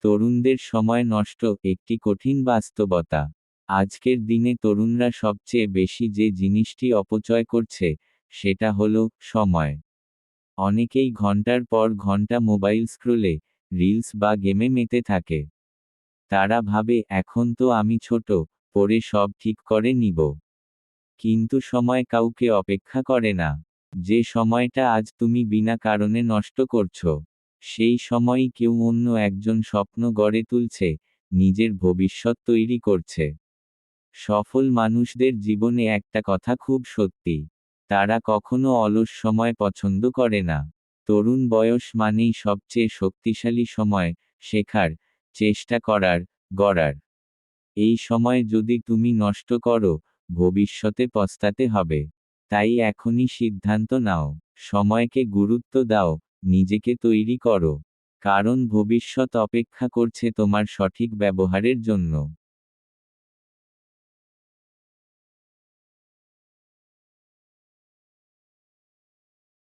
তরুণদের সময় নষ্ট একটি কঠিন বাস্তবতা। আজকের দিনে তরুণরা সবচেয়ে বেশি যে জিনিসটি অপচয় করছে, সেটা হলো সময়। অনেকেই ঘন্টার পর ঘন্টা মোবাইল স্ক্রোলে, রিলস বা গেমে মেতে থাকে। তারা ভাবে এখন তো আমি ছোট, পরে সব ঠিক করে নিব। কিন্তু সময় কাউকে অপেক্ষা করে না। যে সময়টা আজ তুমি বিনা কারণে নষ্ট করছো, সেই সময়ই কেউ অন্য একজন স্বপ্ন গড়ে তুলছে, নিজের ভবিষ্যৎ তৈরি করছে। সফল মানুষদের জীবনে একটা কথা খুব সত্যি। তারা কখনো অলস সময় পছন্দ করে না। তরুণ বয়স মানেই সবচেয়ে শক্তিশালী সময়, শেখার, চেষ্টা করার, গড়ার। এই সময় যদি তুমি নষ্ট করো, ভবিষ্যতে পস্তাতে হবে। তাই এখনই সিদ্ধান্ত নাও, সময়কে গুরুত্ব দাও, নিজেকে তৈরি করো। কারণ ভবিষ্যৎ অপেক্ষা করছে তোমার সঠিক ব্যবহারের জন্য।